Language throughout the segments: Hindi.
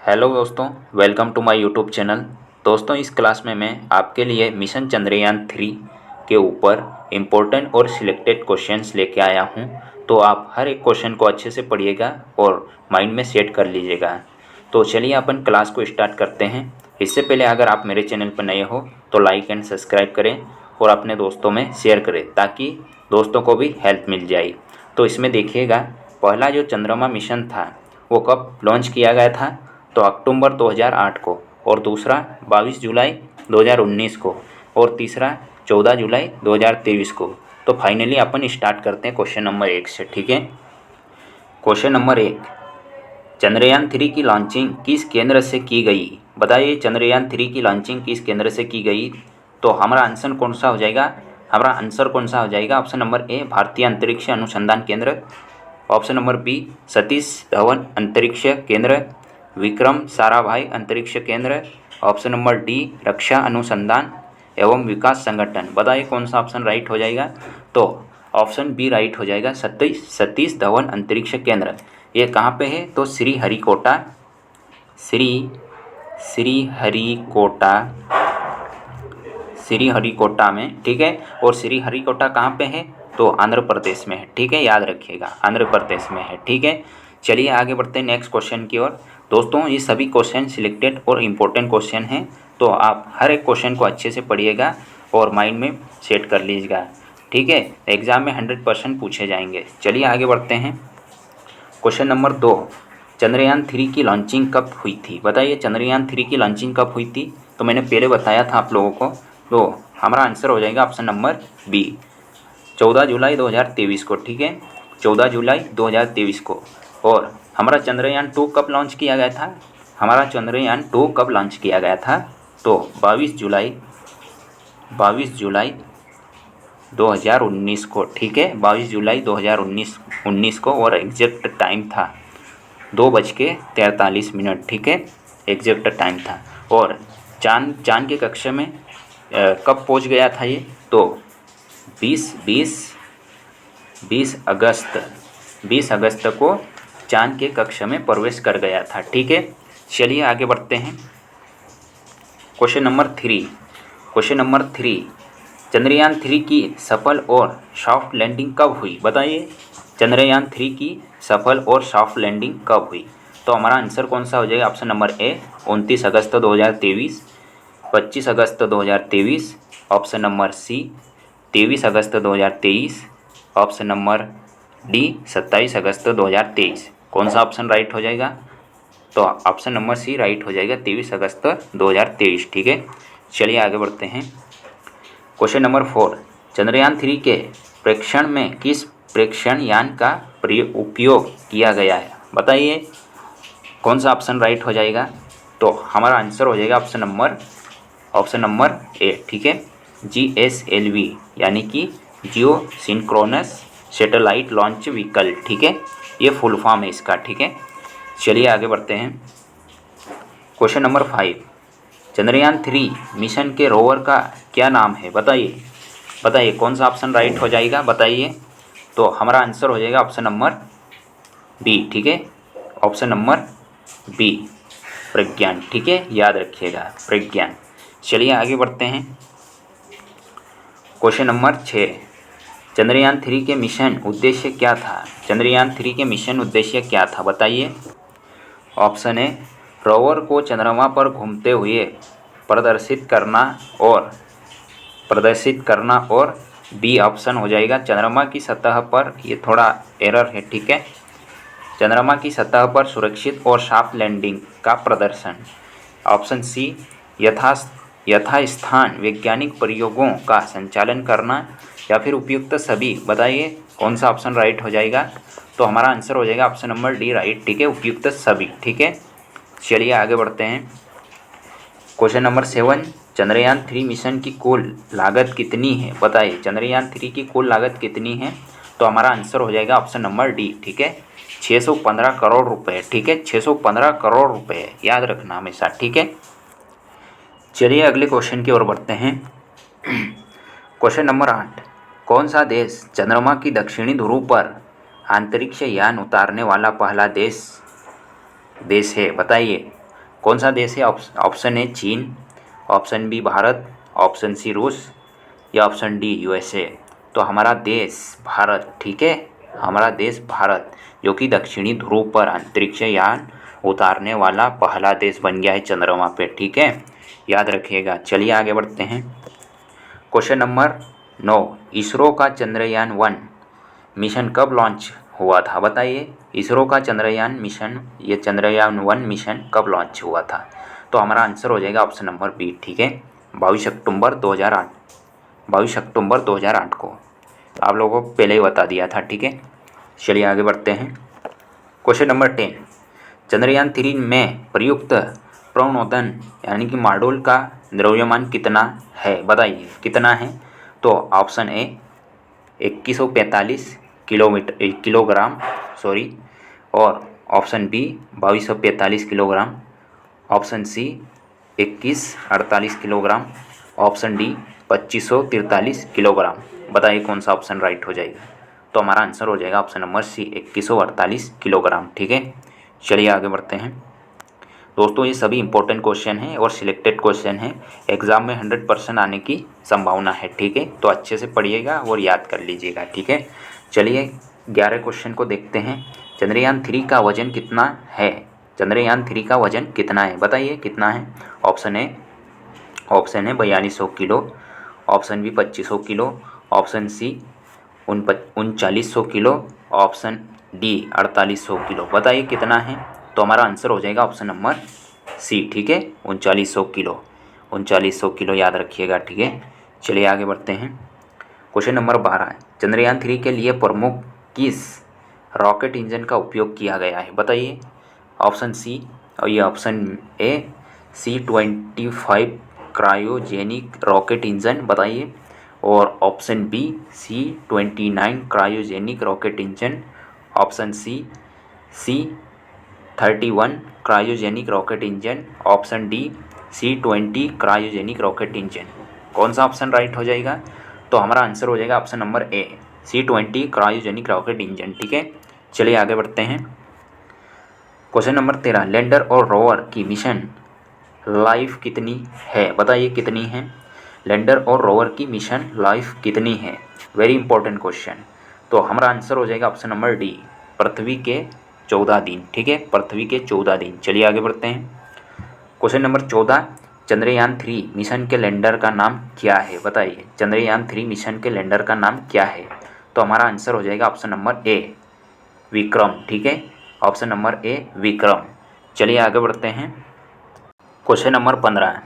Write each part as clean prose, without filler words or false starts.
हेलो दोस्तों, welcome to my YouTube channel. दोस्तों, इस क्लास में मैं आपके लिए मिशन चंद्रयान 3 के ऊपर इम्पोर्टेंट और सिलेक्टेड क्वेश्चंस लेके आया हूं। तो आप हर एक क्वेश्चन को अच्छे से पढ़िएगा और माइंड में सेट कर लीजिएगा। तो चलिए अपन क्लास को स्टार्ट करते हैं। इससे पहले अगर आप मेरे चैनल पर नए हो तो लाइक एंड सब्सक्राइब करें और अपने दोस्तों में शेयर करें ताकि दोस्तों को भी हेल्प मिल जाए। तो इसमें देखिएगा, पहला जो चंद्रमा मिशन था वो कब लॉन्च किया गया था? तो अक्टूबर 2008 को, और दूसरा 22 जुलाई 2019 को, और तीसरा 14 जुलाई 2023 को। तो फाइनली अपन स्टार्ट करते हैं क्वेश्चन नंबर 1 से। ठीक है। क्वेश्चन नंबर 1, चंद्रयान 3 की लॉन्चिंग किस केंद्र से की गई? बताइए, चंद्रयान 3 की लॉन्चिंग किस केंद्र से की गई? तो हमारा आंसर कौन सा हो जाएगा? ऑप्शन नंबर ए, भारतीय अंतरिक्ष अनुसंधान केंद्र। Option number B, Satish Dhawan अंतरिक्ष केंद्र, विक्रम साराभाई अंतरिक्ष केंद्र। ऑप्शन नंबर डी, रक्षा अनुसंधान एवं विकास संगठन। बताइए कौन सा ऑप्शन राइट हो जाएगा? तो ऑप्शन बी राइट हो जाएगा, सतीश धवन अंतरिक्ष केंद्र। ये कहाँ पे है? तो श्रीहरिकोटा श्रीहरिकोटा में। ठीक है। और श्रीहरिकोटा कहाँ पे है? तो आंध्र प्रदेश में है। ठीक है, याद रखिएगा, आंध्र प्रदेश में है। ठीक है। चलिए आगे बढ़ते हैं नेक्स्ट क्वेश्चन की ओर। दोस्तों, ये सभी क्वेश्चन सिलेक्टेड और इम्पोर्टेंट क्वेश्चन हैं, तो आप हर एक क्वेश्चन को अच्छे से पढ़िएगा और माइंड में सेट कर लीजिएगा। ठीक है, एग्जाम में 100% पूछे जाएंगे। चलिए आगे बढ़ते हैं। क्वेश्चन नंबर 2, चंद्रयान 3 की लॉन्चिंग कब हुई थी? बताइए, चंद्रयान 3 की लॉन्चिंग कब हुई थी? तो मैंने पहले बताया था आप लोगों को। तो हमारा आंसर हो जाएगा ऑप्शन नंबर बी, 14 जुलाई 2023 को। ठीक है, 14 जुलाई 2023 को। और हमारा चंद्रयान 2 कब लॉन्च किया गया था? तो 22 जुलाई 2019 को। ठीक है, 22 जुलाई 2019 को। और एग्जैक्ट टाइम था 2:43। ठीक है, एग्जैक्ट टाइम था। और चांद के कक्षा में कब पहुंच गया था ये? तो 20 अगस्त को चांद के कक्षा में प्रवेश कर गया था। ठीक है। चलिए आगे बढ़ते हैं। क्वेश्चन नंबर 3, चंद्रयान 3 की सफल और सॉफ्ट लैंडिंग कब हुई? बताइए, चंद्रयान 3 की सफल और सॉफ्ट लैंडिंग कब हुई? तो हमारा आंसर कौन सा हो जाएगा? ऑप्शन नंबर ए, 29 अगस्त 2023, 25 अगस्त 2023। ऑप्शन नंबर सी, 23 अगस्त 2023। ऑप्शन नंबर डी, 27 अगस्त 2023। कौन सा ऑप्शन राइट हो जाएगा? तो ऑप्शन नंबर सी राइट हो जाएगा, 23 अगस्त 2023। ठीक है। चलिए आगे बढ़ते हैं। क्वेश्चन नंबर 4, चंद्रयान 3 के प्रेक्षण में किस प्रेक्षण यान का उपयोग किया गया है? बताइए कौन सा ऑप्शन राइट हो जाएगा? तो हमारा आंसर हो जाएगा ऑप्शन नंबर ए। ठीक है, GSLV यानी कि जियो सिंक्रोनस सैटेलाइट लॉन्च व्हीकल। ठीक है, ये फुल फॉर्म है इसका। ठीक है। चलिए आगे बढ़ते हैं। क्वेश्चन नंबर 5, चंद्रयान 3 मिशन के रोवर का क्या नाम है? बताइए कौन सा ऑप्शन राइट हो जाएगा? बताइए। तो हमारा आंसर हो जाएगा ऑप्शन नंबर बी। ठीक है, ऑप्शन नंबर बी, प्रज्ञान। ठीक है, याद रखिएगा, प्रज्ञान। चलिए आगे बढ़ते हैं। क्वेश्चन नंबर 6, चंद्रयान 3 के मिशन उद्देश्य क्या था? चंद्रयान 3 के मिशन उद्देश्य क्या था? बताइए। ऑप्शन ए, रोवर को चंद्रमा पर घूमते हुए प्रदर्शित करना, और बी ऑप्शन हो जाएगा चंद्रमा की सतह पर, ये थोड़ा एरर है। ठीक है, चंद्रमा की सतह पर सुरक्षित और सॉफ्ट लैंडिंग का प्रदर्शन। ऑप्शन सी, यथास्थान वैज्ञानिक प्रयोगों का संचालन करना, या फिर उपयुक्त सभी। बताइए कौन सा ऑप्शन राइट हो जाएगा? तो हमारा आंसर हो जाएगा ऑप्शन नंबर डी राइट। ठीक है, उपयुक्त सभी। ठीक है। चलिए आगे बढ़ते हैं। क्वेश्चन नंबर 7, चंद्रयान 3 मिशन की कुल लागत कितनी है? बताइए, चंद्रयान 3 की कुल लागत कितनी है? तो हमारा आंसर हो जाएगा ऑप्शन नंबर डी। ठीक है, 615 करोड़ रुपए। ठीक है, 615 करोड़ रुपए, याद रखना हमेशा। ठीक है। चलिए अगले क्वेश्चन की ओर बढ़ते हैं। क्वेश्चन नंबर 8, कौन सा देश चंद्रमा की दक्षिणी ध्रुव पर अंतरिक्ष यान उतारने वाला पहला देश है? बताइए। कौन सा देश है? ऑप्शन ए चीन, option B Bharat, option C रूस या ऑप्शन डी यूएसए। तो हमारा देश भारत, ठीक है, हमारा देश भारत जो कि दक्षिणी ध्रुव पर अंतरिक्ष यान उतारने वाला पहला देश बन गया है चंद्रमा पे, ठीक है, याद रखिएगा। चलिए आगे बढ़ते हैं। क्वेश्चन नंबर 9, इसरो का चंद्रयान-1 मिशन कब लॉन्च हुआ था? बताइए, इसरो का चंद्रयान मिशन, ये चंद्रयान-1 मिशन कब लॉन्च हुआ था? तो हमारा आंसर हो जाएगा ऑप्शन नंबर बी, ठीक है, 22 अक्टूबर 2008, 22 अक्टूबर 2008 को। आप लोगों को पहले ही बता दिया था, ठीक है। चलिए आगे बढ़ते हैं। क्वेश्चन नंबर 10, चंद्रयान-3 में प्रयुक्त प्रणोदन यानी कि मॉड्यूल का द्रव्यमान कितना है? बताइए कितना है? तो ऑप्शन ए 2145 किलोग्राम, और option B 2245 kilogram, option C 2148 kilogram, option D 2543 kilogram. बताइए कौन सा ऑप्शन राइट हो जाएगा? तो हमारा आंसर हो जाएगा ऑप्शन नंबर सी 2148 किलोग्राम, ठीक है। चलिए आगे बढ़ते हैं। दोस्तों ये सभी इंपॉर्टेंट क्वेश्चन हैं और सिलेक्टेड क्वेश्चन हैं, एग्ज़ाम में 100% आने की संभावना है, ठीक है। तो अच्छे से पढ़िएगा और याद कर लीजिएगा, ठीक है। चलिए 11 क्वेश्चन को देखते हैं। चंद्रयान-3 का वजन कितना है? चंद्रयान-3 का वजन कितना है? बताइए कितना है? ऑप्शन है 4200 kilo, option B 2500 kilo, option C 3900 kilo, option D 4800 kilo. बताइए कितना है? तो हमारा आंसर हो जाएगा ऑप्शन नंबर सी, ठीक है, 3900 किलो, 3900 किलो याद रखिएगा, ठीक है। चलिए आगे बढ़ते हैं। क्वेश्चन नंबर 12, चंद्रयान-3 के लिए प्रमुख किस रॉकेट इंजन का उपयोग किया गया है? बताइए। ऑप्शन सी, और ये option A C-25 cryogenic rocket engine, बताइए, और option B C-29 cryogenic rocket engine, option C C-31 cryogenic rocket engine, option D C-20 cryogenic rocket engine. कौन सा ऑप्शन राइट हो जाएगा? तो हमारा आंसर हो जाएगा ऑप्शन नंबर ए C-20 क्रायोजेनिक रॉकेट इंजन, ठीक है। चलिए आगे बढ़ते हैं। क्वेश्चन नंबर 13, लैंडर और रोवर की मिशन लाइफ कितनी है? बताइए कितनी है? लैंडर और रोवर की मिशन लाइफ कितनी है? Very important question. तो हमारा आंसर हो जाएगा ऑप्शन नंबर डी, पृथ्वी के 14 दिन, ठीक है, पृथ्वी के 14 दिन। चलिए आगे बढ़ते हैं। क्वेश्चन नंबर 14, चंद्रयान-3 मिशन के लैंडर का नाम क्या है? बताइए, चंद्रयान-3 मिशन के लैंडर का नाम क्या है? तो हमारा आंसर हो जाएगा ऑप्शन नंबर ए विक्रम, ठीक है, ऑप्शन नंबर ए विक्रम। चलिए आगे बढ़ते हैं। क्वेश्चन नंबर 15,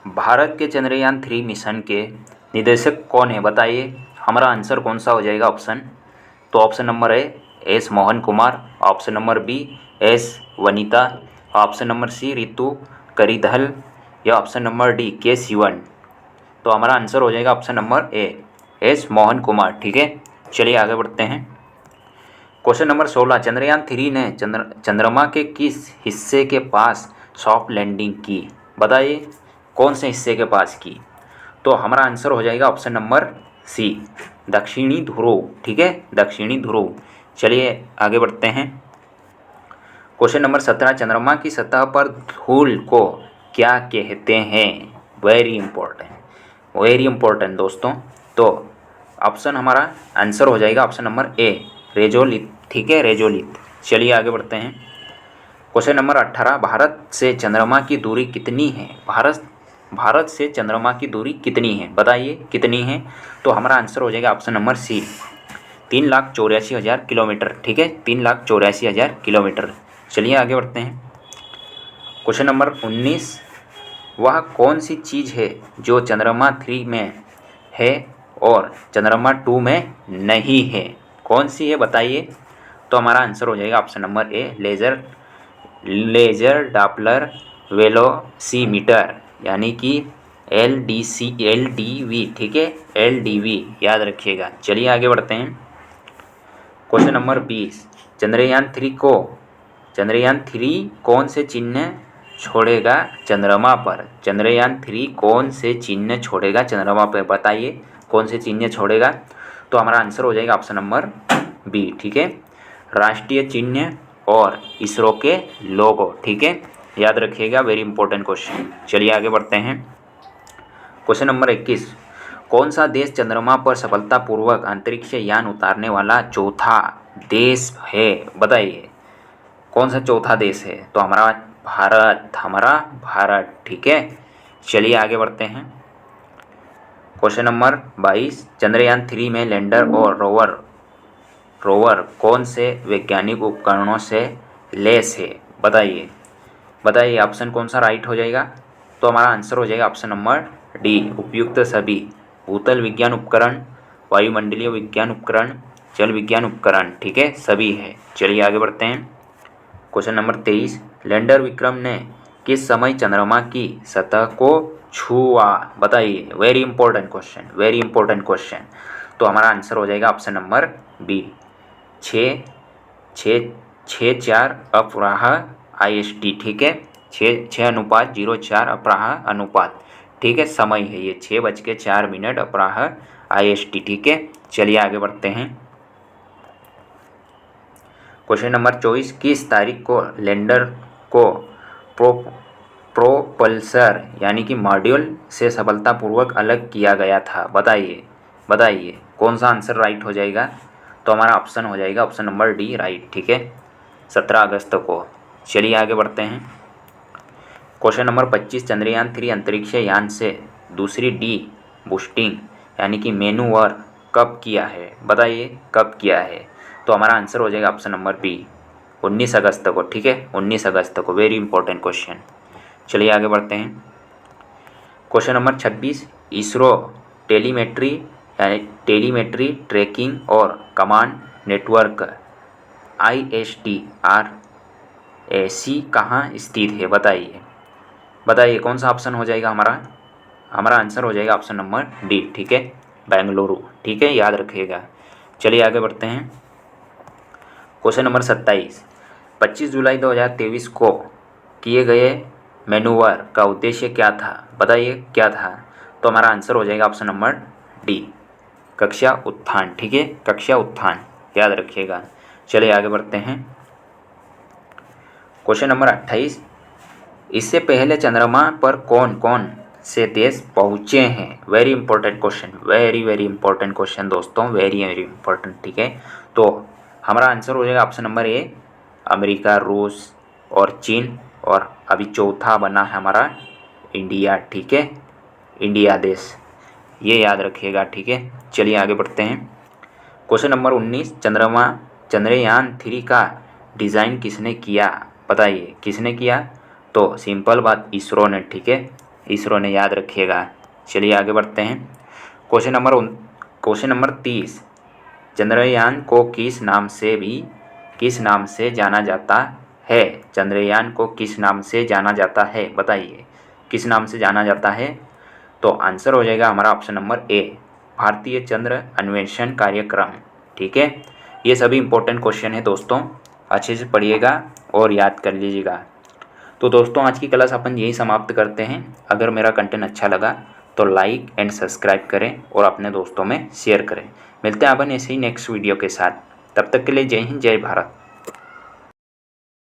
भारत के चंद्रयान-3 मिशन के निदेशक कौन है? बताइए, हमारा आंसर कौन सा हो जाएगा ऑप्शन? तो option number A S Mohan Kumar, option number B S Vanitha, option number C Ritu Karidhal या ऑप्शन नंबर डी के सिवन। तो हमारा आंसर हो जाएगा option number A S Mohan Kumar, ठीक है। चलिए आगे बढ़ते हैं। क्वेश्चन नंबर 16, चंद्रयान-3 ने चंद्रमा के किस हिस्से के पास सॉफ्ट लैंडिंग की? बताइए कौन से हिस्से के पास की? तो हमारा आंसर हो जाएगा ऑप्शन नंबर सी दक्षिणी ध्रुव, ठीक है, दक्षिणी ध्रुव। चलिए आगे बढ़ते हैं। क्वेश्चन नंबर 17, चंद्रमा की सतह पर धूल को क्या कहते हैं? वेरी इंपॉर्टेंट दोस्तों। तो ऑप्शन हमारा आंसर हो जाएगा ऑप्शन नंबर ए रेजोलिथ, ठीक है, रेजोलिथ। चलिए आगे बढ़ते हैं। क्वेश्चन नंबर 18, भारत से चंद्रमा की दूरी कितनी है? भारत से चंद्रमा की दूरी कितनी है? बताइए कितनी है? तो हमारा आंसर हो जाएगा ऑप्शन नंबर सी 3,84,000 किलोमीटर, ठीक है, 3,84,000 किलोमीटर। चलिए आगे बढ़ते हैं। क्वेश्चन नंबर 19, वह कौन सी चीज़ है जो चंद्रमा-3 में है और चंद्रमा-2 में नहीं है? कौन सी है बताइए? तो हमारा आंसर हो जाएगा option number A laser Doppler velocimeter, यानी कि LDV, ठीक है, LDV याद रखिएगा। चलिए आगे बढ़ते हैं। क्वेश्चन नंबर 20, चंद्रयान-3 कौन से चिन्ह छोड़ेगा चंद्रमा पर? चंद्रयान-3 कौन से चिन्ह छोड़ेगा चंद्रमा पर? बताइए कौन से चिन्ह छोड़ेगा? तो हमारा आंसर हो जाएगा ऑप्शन नंबर बी, ठीक है, राष्ट्रीय चिन्ह और इसरो के लोगो, ठीक है। याद रखिएगा, वेरी इंपॉर्टेंट क्वेश्चन। चलिए आगे बढ़ते हैं। क्वेश्चन नंबर 21, कौन सा देश चंद्रमा पर सफलतापूर्वक अंतरिक्ष यान उतारने वाला चौथा देश है? बताइए कौन सा चौथा देश है? तो हमारा भारत। ठीक है, चलिए आगे बढ़ते हैं। क्वेश्चन नंबर 22, चंद्रयान 3 में लैंडर और रोवर कौन से वैज्ञानिक उपकरणों से लैस है? बताइए ऑप्शन कौन सा राइट हो जाएगा? तो हमारा आंसर हो जाएगा ऑप्शन नंबर डी, उपयुक्त सभी। भूतल विज्ञान उपकरण, वायुमंडलीय विज्ञान उपकरण, जल विज्ञान उपकरण, ठीक है, सभी है। चलिए आगे बढ़ते हैं। क्वेश्चन नंबर 23, लैंडर विक्रम ने किस समय चंद्रमा की सतह को छुआ? बताइए, वेरी इंपॉर्टेंट क्वेश्चन। तो हमारा आंसर हो जाएगा ऑप्शन नंबर बी, 6:4 अपराह IST। ठीक है, 6:04 अपराह अनुपात। ठीक है, समय है ये 6:04 अपराह IST। ठीक है, चलिए आगे बढ़ते हैं। क्वेश्चन नंबर 24, किस तारीख को लैंडर को प्रोपल्सर यानी कि मॉड्यूल से सफलतापूर्वक अलग किया गया था? बताइए कौन सा आंसर राइट हो जाएगा? तो हमारा ऑप्शन हो जाएगा ऑप्शन नंबर डी, राइट। ठीक है, 17 अगस्त को। चलिए आगे बढ़ते हैं। क्वेश्चन नंबर 25, चंद्रयान 3 अंतरिक्ष यान से दूसरी डी बूस्टिंग यानी कि मैनूवर कब किया है? बताइए कब किया है? तो हमारा आंसर हो जाएगा ऑप्शन नंबर बी, 19 अगस्त को। ठीक है, 19 अगस्त को, वेरी इंपॉर्टेंट क्वेश्चन। चलिए आगे बढ़ते हैं। Question number 26, ISRO telemetry tracking और कमांड नेटवर्क ISTRAC कहाँ स्थित है? बताइए कौन सा ऑप्शन हो जाएगा हमारा आंसर हो जाएगा ऑप्शन नंबर डी। ठीक है, बेंगलुरु। ठीक है, याद रखिएगा। चलिए आगे बढ़ते हैं। क्वेश्चन नंबर 27, 25 जुलाई 2023 को किए गए मैनूवर का उद्देश्य क्या था? बताइए क्या था? तो हमारा आंसर हो जाएगा ऑप्शन नंबर डी, कक्षा उत्थान। ठीक है, कक्षा उत्थान, याद रखिएगा। चलिए आगे बढ़ते हैं। क्वेश्चन नंबर 28, इससे पहले चंद्रमा पर कौन कौन से देश पहुँचे हैं? Very important question, very important question दोस्तों, वेरी इंपॉर्टेंट। ठीक है, तो हमारा आंसर हो जाएगा ऑप्शन नंबर ए, अमेरिका, रूस और चीन, और अभी चौथा बना है हमारा इंडिया। ठीक है, इंडिया देश, ये याद रखिएगा। ठीक है, चलिए आगे बढ़ते हैं। क्वेश्चन नंबर 19, चंद्रयान 3 का डिज़ाइन किसने किया? बताइए किसने किया? तो सिंपल बात, इसरो ने। ठीक है, इसरो ने, याद रखिएगा। चलिए आगे बढ़ते हैं। क्वेश्चन नंबर 30, चंद्रयान को किस नाम से जाना जाता है? चंद्रयान को किस नाम से जाना जाता है? बताइए किस नाम से जाना जाता है? तो आंसर हो जाएगा हमारा ऑप्शन नंबर ए, भारतीय चंद्र अन्वेषण कार्यक्रम। ठीक है, ये सभी इंपॉर्टेंट क्वेश्चन है दोस्तों, अच्छे से पढ़िएगा और याद कर लीजिएगा। तो दोस्तों आज की क्लास अपन यही समाप्त करते हैं। अगर मेरा कंटेंट अच्छा लगा तो लाइक एंड सब्सक्राइब करें और अपने दोस्तों में शेयर करें। मिलते हैं अपन ऐसे ही नेक्स्ट वीडियो के साथ। तब तक के लिए जय हिंद, जय भारत।